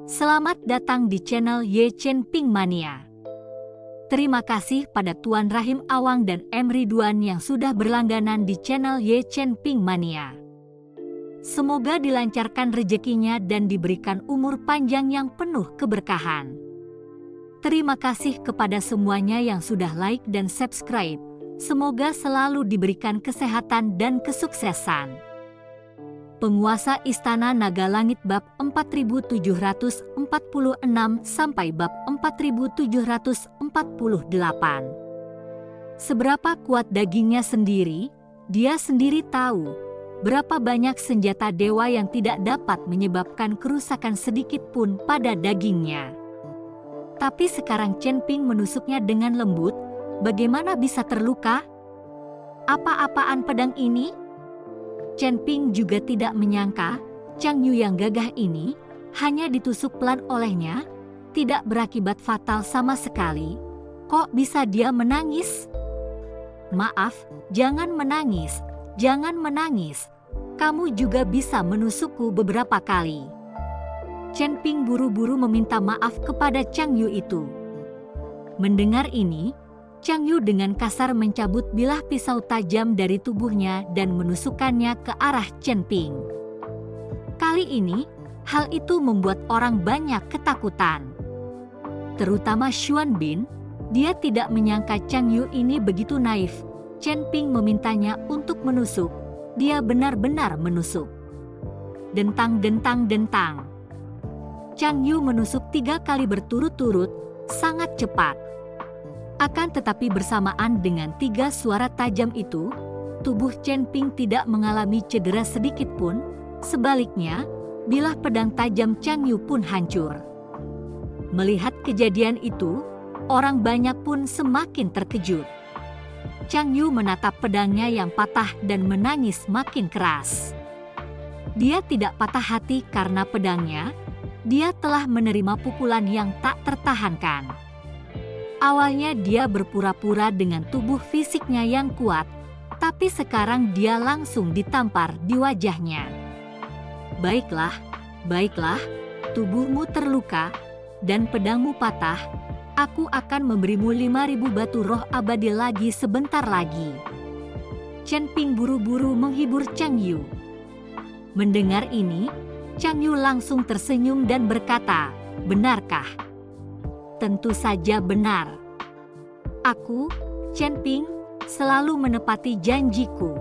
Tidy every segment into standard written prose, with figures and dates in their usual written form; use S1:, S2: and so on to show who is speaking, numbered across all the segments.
S1: Selamat datang di channel Ye Chen Ping Mania. Terima kasih pada Tuan Rahim Awang dan M. Ridwan yang sudah berlangganan di channel Ye Chen Ping Mania. Semoga dilancarkan rezekinya dan diberikan umur panjang yang penuh keberkahan. Terima kasih kepada semuanya yang sudah like dan subscribe. Semoga selalu diberikan kesehatan dan kesuksesan. Penguasa Istana Naga Langit bab 4746 sampai bab 4748. Seberapa kuat dagingnya sendiri, dia sendiri tahu berapa banyak senjata dewa yang tidak dapat menyebabkan kerusakan sedikit pun pada dagingnya. Tapi sekarang Chen Ping menusuknya dengan lembut, bagaimana bisa terluka? Apa-apaan pedang ini? Chen Ping juga tidak menyangka Chang Yu yang gagah ini hanya ditusuk pelan olehnya, tidak berakibat fatal sama sekali. Kok bisa dia menangis? Maaf, jangan menangis, jangan menangis. Kamu juga bisa menusukku beberapa kali. Chen Ping buru-buru meminta maaf kepada Chang Yu itu. Mendengar ini, Chang Yu dengan kasar mencabut bilah pisau tajam dari tubuhnya dan menusukkannya ke arah Chen Ping. Kali ini, hal itu membuat orang banyak ketakutan. Terutama Xuan Bin, dia tidak menyangka Chang Yu ini begitu naif. Chen Ping memintanya untuk menusuk, dia benar-benar menusuk. Dentang-dentang-dentang. Chang Yu menusuk 3 kali berturut-turut, sangat cepat. Akan tetapi bersamaan dengan 3 suara tajam itu, tubuh Chen Ping tidak mengalami cedera sedikit pun, sebaliknya, bilah pedang tajam Chang Yu pun hancur. Melihat kejadian itu, orang banyak pun semakin terkejut. Chang Yu menatap pedangnya yang patah dan menangis makin keras. Dia tidak patah hati karena pedangnya, dia telah menerima pukulan yang tak tertahankan. Awalnya dia berpura-pura dengan tubuh fisiknya yang kuat, tapi sekarang dia langsung ditampar di wajahnya. Baiklah, baiklah, tubuhmu terluka, dan pedangmu patah, aku akan memberimu 5.000 batu roh abadi lagi sebentar lagi. Chen Ping buru-buru menghibur Chang Yu. Mendengar ini, Chang Yu langsung tersenyum dan berkata, "Benarkah?" Tentu saja benar. Aku, Chen Ping, selalu menepati janjiku.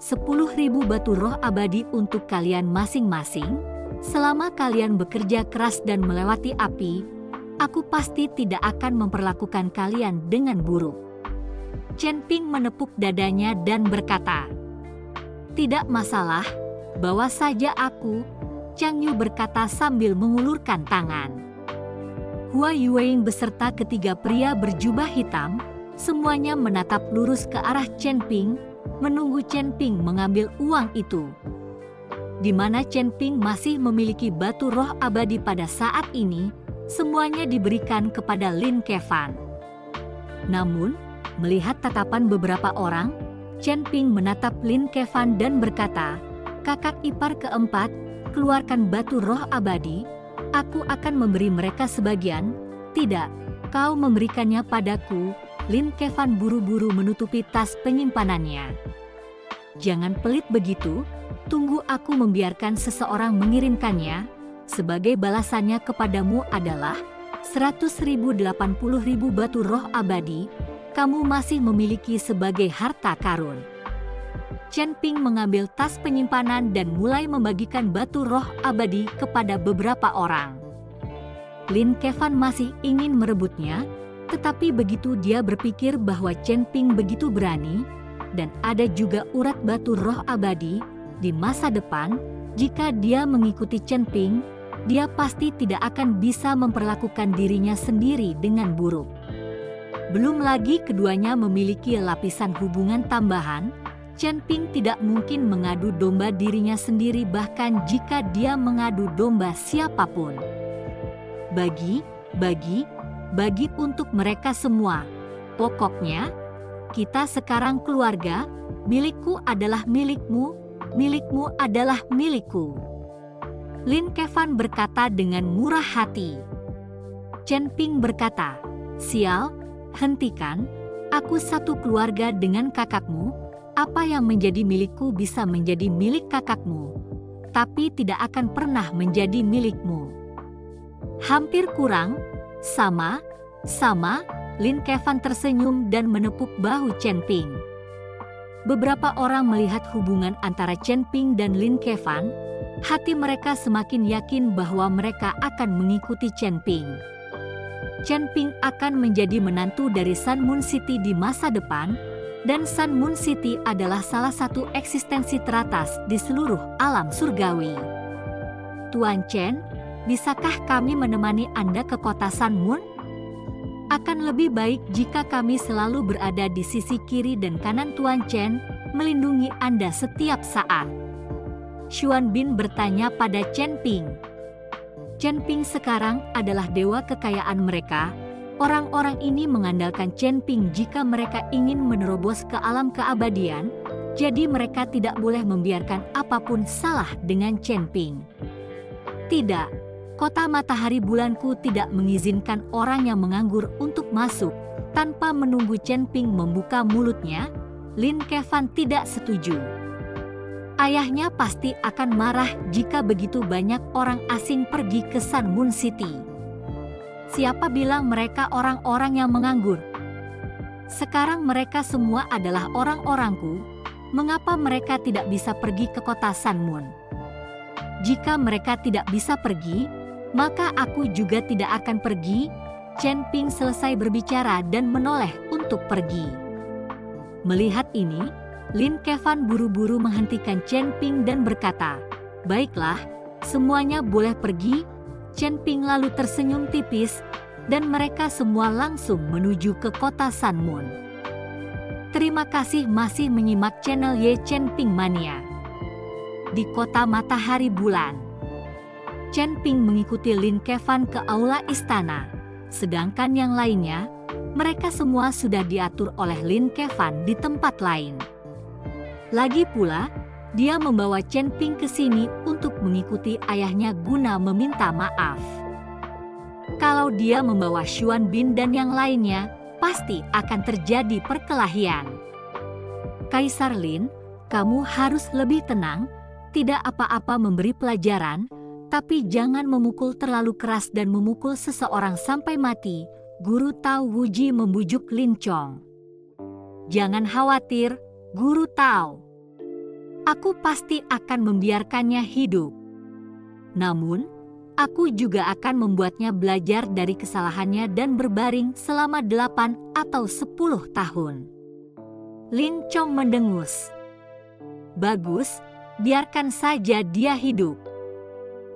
S1: 10.000 batu roh abadi untuk kalian masing-masing. Selama kalian bekerja keras dan melewati api, aku pasti tidak akan memperlakukan kalian dengan buruk. Chen Ping menepuk dadanya dan berkata, "Tidak masalah, bawa saja aku," Chang Yu berkata sambil mengulurkan tangan. Hua Yueing beserta ketiga pria berjubah hitam, semuanya menatap lurus ke arah Chen Ping, menunggu Chen Ping mengambil uang itu. Di mana Chen Ping masih memiliki batu roh abadi pada saat ini, semuanya diberikan kepada Lin Kevan. Namun, melihat tatapan beberapa orang, Chen Ping menatap Lin Kevan dan berkata, "Kakak ipar keempat, keluarkan batu roh abadi. Aku akan memberi mereka sebagian." "Tidak, kau memberikannya padaku." Lin Kevan buru-buru menutupi tas penyimpanannya. "Jangan pelit begitu, tunggu aku membiarkan seseorang mengirimkannya. Sebagai balasannya kepadamu adalah 100.080.000 batu roh abadi, kamu masih memiliki sebagai harta karun." Chen Ping mengambil tas penyimpanan dan mulai membagikan batu roh abadi kepada beberapa orang. Lin Kevan masih ingin merebutnya, tetapi begitu dia berpikir bahwa Chen Ping begitu berani, dan ada juga urat batu roh abadi, di masa depan, jika dia mengikuti Chen Ping, dia pasti tidak akan bisa memperlakukan dirinya sendiri dengan buruk. Belum lagi keduanya memiliki lapisan hubungan tambahan. Chen Ping tidak mungkin mengadu domba dirinya sendiri bahkan jika dia mengadu domba siapapun. Bagi untuk mereka semua. Pokoknya, kita sekarang keluarga, milikku adalah milikmu, milikmu adalah milikku. Lin Kevan berkata dengan murah hati. Chen Ping berkata, "Sial, hentikan, aku satu keluarga dengan kakakmu, apa yang menjadi milikku bisa menjadi milik kakakmu, tapi tidak akan pernah menjadi milikmu." Hampir kurang, sama, Lin Kevan tersenyum dan menepuk bahu Chen Ping. Beberapa orang melihat hubungan antara Chen Ping dan Lin Kevan, hati mereka semakin yakin bahwa mereka akan mengikuti Chen Ping. Chen Ping akan menjadi menantu dari Sun Moon City di masa depan, dan Sun Moon City adalah salah satu eksistensi teratas di seluruh alam surgawi. Tuan Chen, bisakah kami menemani Anda ke kota Sun Moon? Akan lebih baik jika kami selalu berada di sisi kiri dan kanan Tuan Chen, melindungi Anda setiap saat. Xuan Bin bertanya pada Chen Ping. Chen Ping sekarang adalah dewa kekayaan mereka. Orang-orang ini mengandalkan Chen Ping jika mereka ingin menerobos ke alam keabadian, jadi mereka tidak boleh membiarkan apapun salah dengan Chen Ping. Tidak, kota matahari bulanku tidak mengizinkan orang yang menganggur untuk masuk. Tanpa menunggu Chen Ping membuka mulutnya, Lin Kevan tidak setuju. Ayahnya pasti akan marah jika begitu banyak orang asing pergi ke Sun Moon City. Siapa bilang mereka orang-orang yang menganggur? Sekarang mereka semua adalah orang-orangku. Mengapa mereka tidak bisa pergi ke kota Sun Moon? Jika mereka tidak bisa pergi, maka aku juga tidak akan pergi. Chen Ping selesai berbicara dan menoleh untuk pergi. Melihat ini, Lin Kevan buru-buru menghentikan Chen Ping dan berkata, "Baiklah, semuanya boleh pergi." Chen Ping lalu tersenyum tipis, dan mereka semua langsung menuju ke kota Sun Moon. Terima kasih masih menyimak channel Ye Chen Ping Mania. Di kota matahari bulan, Chen Ping mengikuti Lin Kevan ke aula istana, sedangkan yang lainnya, mereka semua sudah diatur oleh Lin Kevan di tempat lain. Lagi pula, dia membawa Chen Ping ke sini untuk mengikuti ayahnya guna meminta maaf. Kalau dia membawa Xuan Bin dan yang lainnya, pasti akan terjadi perkelahian. Kaisar Lin, kamu harus lebih tenang, tidak apa-apa memberi pelajaran, tapi jangan memukul terlalu keras dan memukul seseorang sampai mati, Guru Tao Wuji membujuk Lin Chong. Jangan khawatir, Guru Tao. Aku pasti akan membiarkannya hidup. Namun, aku juga akan membuatnya belajar dari kesalahannya dan berbaring selama 8 atau 10 tahun. Lin Chong mendengus. Bagus, biarkan saja dia hidup.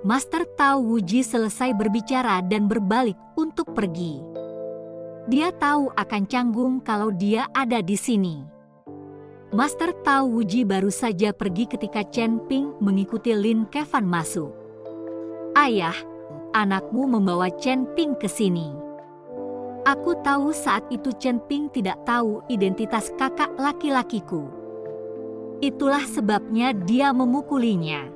S1: Master Tao Wuji selesai berbicara dan berbalik untuk pergi. Dia tahu akan canggung kalau dia ada di sini. Master Tao Wuji baru saja pergi ketika Chen Ping mengikuti Lin Kevan masuk. Ayah, anakmu membawa Chen Ping ke sini. Aku tahu saat itu Chen Ping tidak tahu identitas kakak laki-lakiku. Itulah sebabnya dia memukulinya.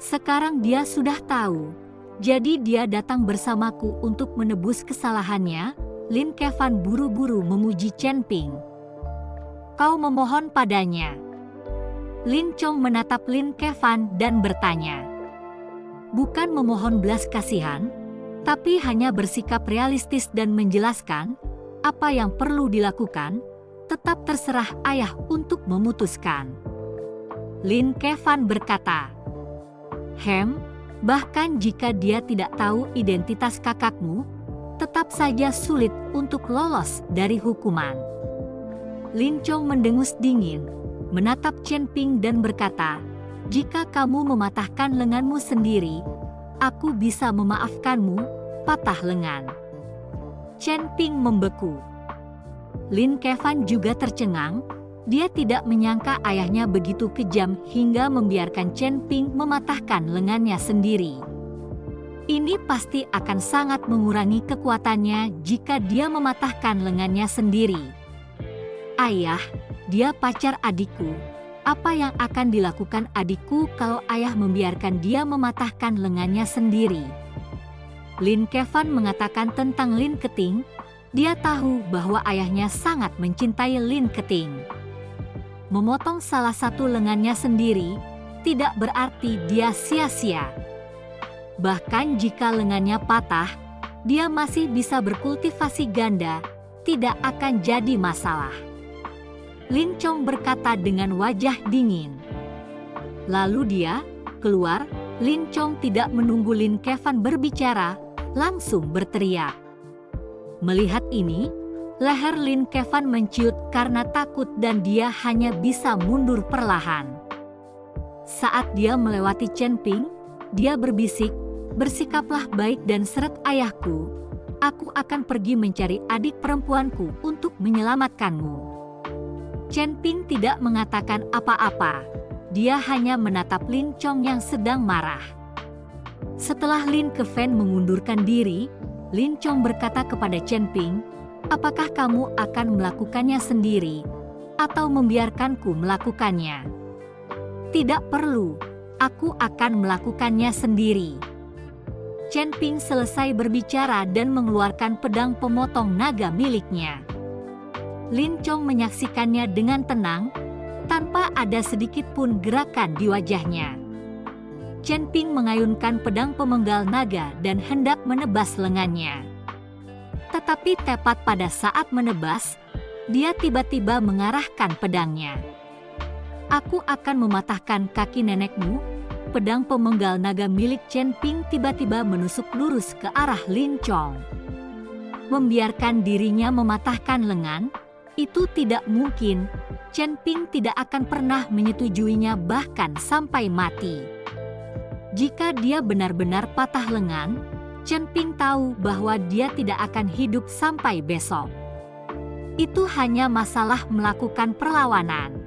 S1: Sekarang dia sudah tahu, jadi dia datang bersamaku untuk menebus kesalahannya. Lin Kevan buru-buru memuji Chen Ping. Kau memohon padanya. Lin Chong menatap Lin Kevan dan bertanya. Bukan memohon belas kasihan, tapi hanya bersikap realistis dan menjelaskan apa yang perlu dilakukan, tetap terserah ayah untuk memutuskan. Lin Kevan berkata, bahkan jika dia tidak tahu identitas kakakmu, tetap saja sulit untuk lolos dari hukuman. Lin Chong mendengus dingin, menatap Chen Ping dan berkata, jika kamu mematahkan lenganmu sendiri, aku bisa memaafkanmu, patah lengan. Chen Ping membeku. Lin Kevan juga tercengang, dia tidak menyangka ayahnya begitu kejam hingga membiarkan Chen Ping mematahkan lengannya sendiri. Ini pasti akan sangat mengurangi kekuatannya jika dia mematahkan lengannya sendiri. Ayah, dia pacar adikku. Apa yang akan dilakukan adikku kalau ayah membiarkan dia mematahkan lengannya sendiri? Lin Kevan mengatakan tentang Lin Keting. Dia tahu bahwa ayahnya sangat mencintai Lin Keting. Memotong salah satu lengannya sendiri tidak berarti dia sia-sia. Bahkan jika lengannya patah, dia masih bisa berkultivasi ganda, tidak akan jadi masalah. Lin Chong berkata dengan wajah dingin. Lalu dia keluar. Lin Chong tidak menunggu Lin Kevan berbicara, langsung berteriak. Melihat ini, leher Lin Kevan menciut karena takut dan dia hanya bisa mundur perlahan. Saat dia melewati Chen Ping, dia berbisik, "Bersikaplah baik dan seret ayahku. Aku akan pergi mencari adik perempuanku untuk menyelamatkanmu." Chen Ping tidak mengatakan apa-apa. Dia hanya menatap Lin Chong yang sedang marah. Setelah Lin Kevan mengundurkan diri, Lin Chong berkata kepada Chen Ping, "Apakah kamu akan melakukannya sendiri atau membiarkanku melakukannya?" "Tidak perlu, aku akan melakukannya sendiri." Chen Ping selesai berbicara dan mengeluarkan pedang pemotong naga miliknya. Lin Chong menyaksikannya dengan tenang, tanpa ada sedikit pun gerakan di wajahnya. Chen Ping mengayunkan pedang pemenggal naga dan hendak menebas lengannya. Tetapi tepat pada saat menebas, dia tiba-tiba mengarahkan pedangnya. "Aku akan mematahkan kaki nenekmu." Pedang pemenggal naga milik Chen Ping tiba-tiba menusuk lurus ke arah Lin Chong. Membiarkan dirinya mematahkan lengan, itu tidak mungkin. Chen Ping tidak akan pernah menyetujuinya bahkan sampai mati. Jika dia benar-benar patah lengan, Chen Ping tahu bahwa dia tidak akan hidup sampai besok. Itu hanya masalah melakukan perlawanan.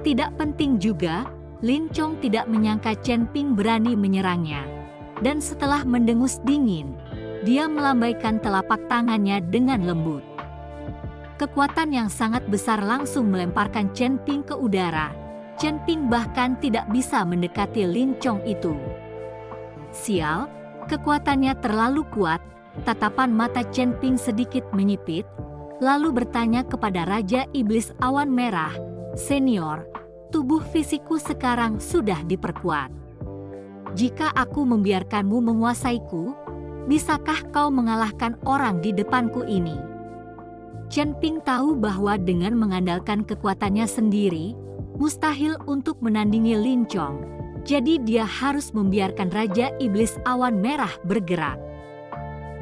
S1: Tidak penting juga. Lin Chong tidak menyangka Chen Ping berani menyerangnya. Dan setelah mendengus dingin, dia melambaikan telapak tangannya dengan lembut. Kekuatan yang sangat besar langsung melemparkan Chen Ping ke udara. Chen Ping bahkan tidak bisa mendekati Lin Chong itu. Sial, kekuatannya terlalu kuat. Tatapan mata Chen Ping sedikit menyipit, lalu bertanya kepada Raja Iblis Awan Merah, "Senior, tubuh fisikku sekarang sudah diperkuat. Jika aku membiarkanmu menguasaiku, bisakah kau mengalahkan orang di depanku ini?" Chen Ping tahu bahwa dengan mengandalkan kekuatannya sendiri, mustahil untuk menandingi Lin Chong. Jadi dia harus membiarkan Raja Iblis Awan Merah bergerak.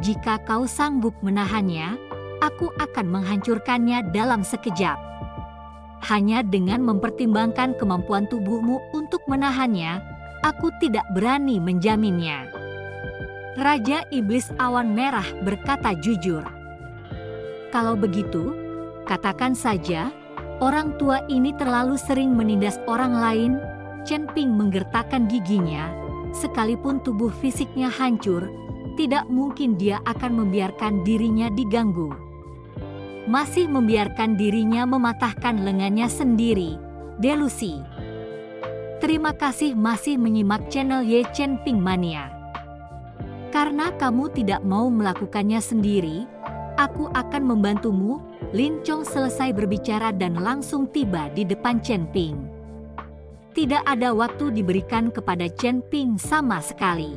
S1: "Jika kau sanggup menahannya, aku akan menghancurkannya dalam sekejap. Hanya dengan mempertimbangkan kemampuan tubuhmu untuk menahannya, aku tidak berani menjaminnya." Raja Iblis Awan Merah berkata jujur. "Kalau begitu, katakan saja, orang tua ini terlalu sering menindas orang lain." Chen Ping menggertakkan giginya. Sekalipun tubuh fisiknya hancur, tidak mungkin dia akan membiarkan dirinya diganggu. Masih membiarkan dirinya mematahkan lengannya sendiri. Delusi. Terima kasih masih menyimak channel Ye Chen Ping Mania. Karena kamu tidak mau melakukannya sendiri, aku akan membantumu. Lin Chong selesai berbicara dan langsung tiba di depan Chen Ping. Tidak ada waktu diberikan kepada Chen Ping sama sekali.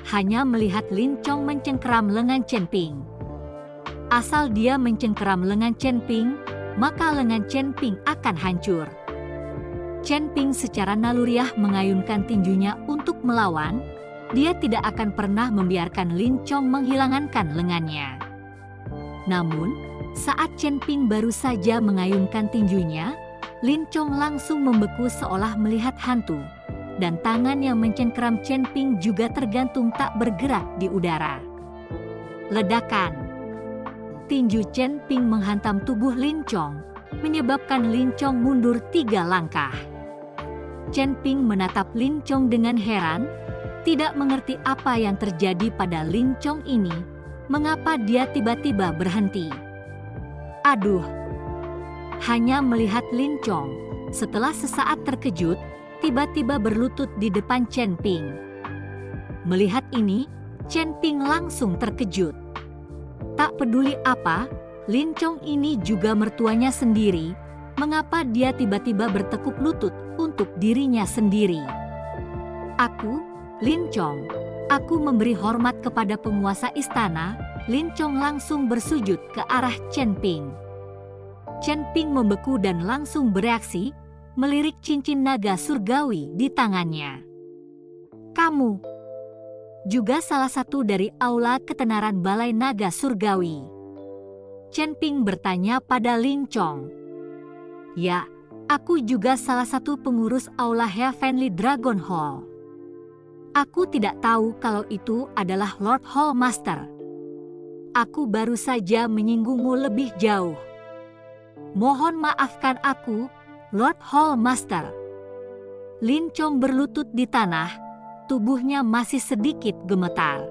S1: Hanya melihat Lin Chong mencengkeram lengan Chen Ping. Asal dia mencengkeram lengan Chen Ping, maka lengan Chen Ping akan hancur. Chen Ping secara naluriah mengayunkan tinjunya untuk melawan. Dia tidak akan pernah membiarkan Lin Chong menghilangkan lengannya. Namun, saat Chen Ping baru saja mengayunkan tinjunya, Lin Chong langsung membeku seolah melihat hantu. Dan tangan yang mencengkeram Chen Ping juga tergantung tak bergerak di udara. Ledakan. Tinju Chen Ping menghantam tubuh Lin Chong, menyebabkan Lin Chong mundur 3 langkah. Chen Ping menatap Lin Chong dengan heran, tidak mengerti apa yang terjadi pada Lin Chong ini, mengapa dia tiba-tiba berhenti. Aduh! hanya melihat Lin Chong. Setelah sesaat terkejut, tiba-tiba berlutut di depan Chen Ping. Melihat ini, Chen Ping langsung terkejut. Tak peduli apa, Lin Chong ini juga mertuanya sendiri. Mengapa dia tiba-tiba bertekuk lutut untuk dirinya sendiri? Aku, Lin Chong, aku memberi hormat kepada penguasa istana. Lin Chong langsung bersujud ke arah Chen Ping. Chen Ping membeku dan langsung bereaksi, melirik cincin naga surgawi di tangannya. Kamu juga salah satu dari aula ketenaran Balai Naga Surgawi? Chen Ping bertanya pada Lin Chong. Ya, aku juga salah satu pengurus aula Heavenly Dragon Hall. Aku tidak tahu kalau itu adalah Lord Hall Master. Aku baru saja menyinggungmu lebih jauh. Mohon maafkan aku, Lord Hall Master. Lin Chong berlutut di tanah, tubuhnya masih sedikit gemetar.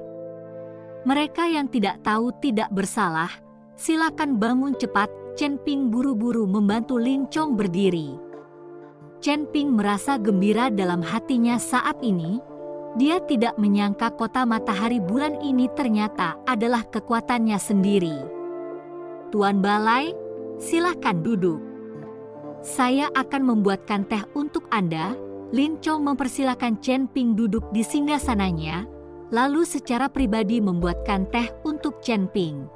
S1: Mereka yang tidak tahu tidak bersalah, silakan bangun cepat. Chen Ping buru-buru membantu Lin Chong berdiri. Chen Ping merasa gembira dalam hatinya saat ini. Dia tidak menyangka kota matahari bulan ini ternyata adalah kekuatannya sendiri. Tuan Balai, silakan duduk. Saya akan membuatkan teh untuk Anda. Lin Chong mempersilakan Chen Ping duduk di singgasananya, lalu secara pribadi membuatkan teh untuk Chen Ping.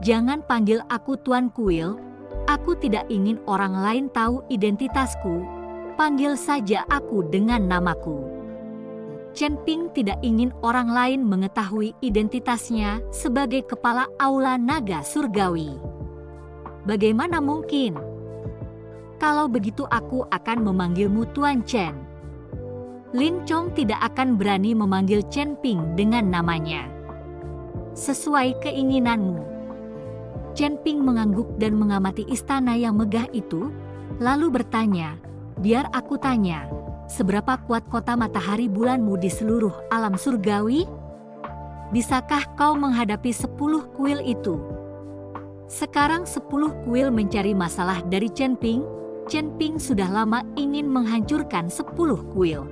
S1: Jangan panggil aku Tuan Kuil, aku tidak ingin orang lain tahu identitasku, panggil saja aku dengan namaku. Chen Ping tidak ingin orang lain mengetahui identitasnya sebagai kepala aula naga surgawi. Bagaimana mungkin? Kalau begitu aku akan memanggilmu Tuan Chen. Lin Chong tidak akan berani memanggil Chen Ping dengan namanya. Sesuai keinginanmu. Chen Ping mengangguk dan mengamati istana yang megah itu, lalu bertanya, biar aku tanya, seberapa kuat kota matahari bulanmu di seluruh alam surgawi? Bisakah kau menghadapi 10 kuil itu? Sekarang 10 kuil mencari masalah dari Chen Ping. Chen Ping sudah lama ingin menghancurkan 10 kuil.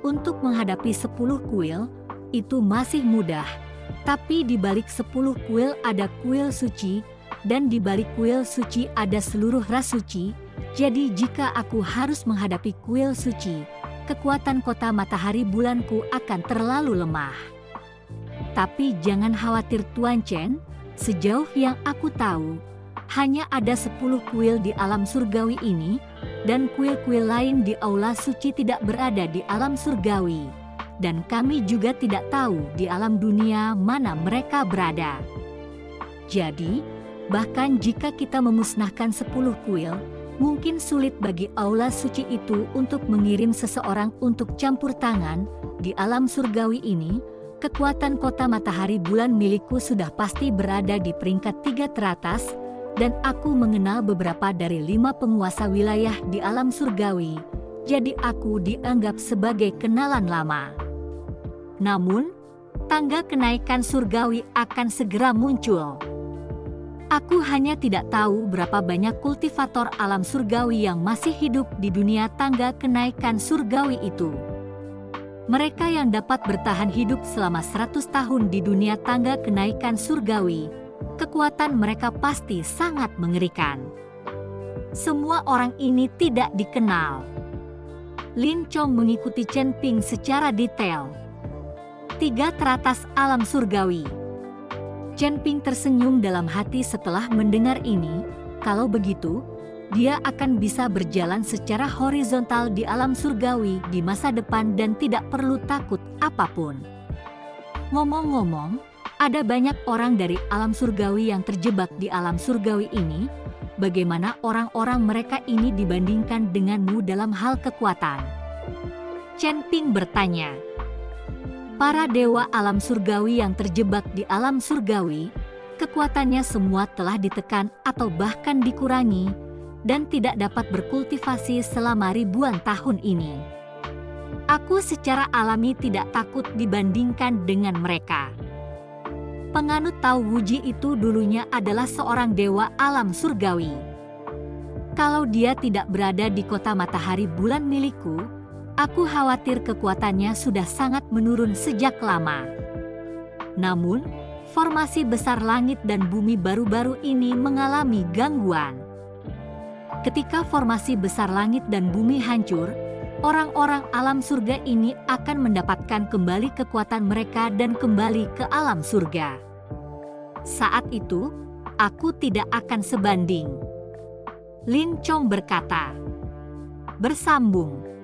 S1: Untuk menghadapi 10 kuil, itu masih mudah. Tapi di balik 10 kuil ada kuil suci, dan di balik kuil suci ada seluruh ras suci. Jadi jika aku harus menghadapi kuil suci, kekuatan kota matahari bulanku akan terlalu lemah. Tapi jangan khawatir Tuan Chen, sejauh yang aku tahu, hanya ada 10 kuil di alam surgawi ini, dan kuil-kuil lain di aula suci tidak berada di alam surgawi. Dan kami juga tidak tahu di alam dunia mana mereka berada. Jadi, bahkan jika kita memusnahkan 10 kuil, mungkin sulit bagi aula suci itu untuk mengirim seseorang untuk campur tangan. Di alam surgawi ini, kekuatan kota matahari bulan milikku sudah pasti berada di peringkat 3 teratas, dan aku mengenal beberapa dari 5 penguasa wilayah di alam surgawi, jadi aku dianggap sebagai kenalan lama. Namun, tangga kenaikan surgawi akan segera muncul. Aku hanya tidak tahu berapa banyak kultivator alam surgawi yang masih hidup di dunia tangga kenaikan surgawi itu. Mereka yang dapat bertahan hidup selama 100 tahun di dunia tangga kenaikan surgawi, kekuatan mereka pasti sangat mengerikan. Semua orang ini tidak dikenal. Lin Chong mengikuti Chen Ping secara detail. 3 teratas alam surgawi. Chen Ping tersenyum dalam hati setelah mendengar ini. Kalau begitu, dia akan bisa berjalan secara horizontal di alam surgawi di masa depan dan tidak perlu takut apapun. Ngomong-ngomong, ada banyak orang dari alam surgawi yang terjebak di alam surgawi ini. Bagaimana orang-orang mereka ini dibandingkan denganmu dalam hal kekuatan? Chen Ping bertanya. Para dewa alam surgawi yang terjebak di alam surgawi, kekuatannya semua telah ditekan atau bahkan dikurangi, dan tidak dapat berkultivasi selama ribuan tahun ini. Aku secara alami tidak takut dibandingkan dengan mereka. Penganut Tao Wuji itu dulunya adalah seorang dewa alam surgawi. Kalau dia tidak berada di kota matahari bulan milikku, aku khawatir kekuatannya sudah sangat menurun sejak lama. Namun, formasi besar langit dan bumi baru-baru ini mengalami gangguan. Ketika formasi besar langit dan bumi hancur, orang-orang alam surga ini akan mendapatkan kembali kekuatan mereka dan kembali ke alam surga. Saat itu, aku tidak akan sebanding. Lin Chong berkata. Bersambung.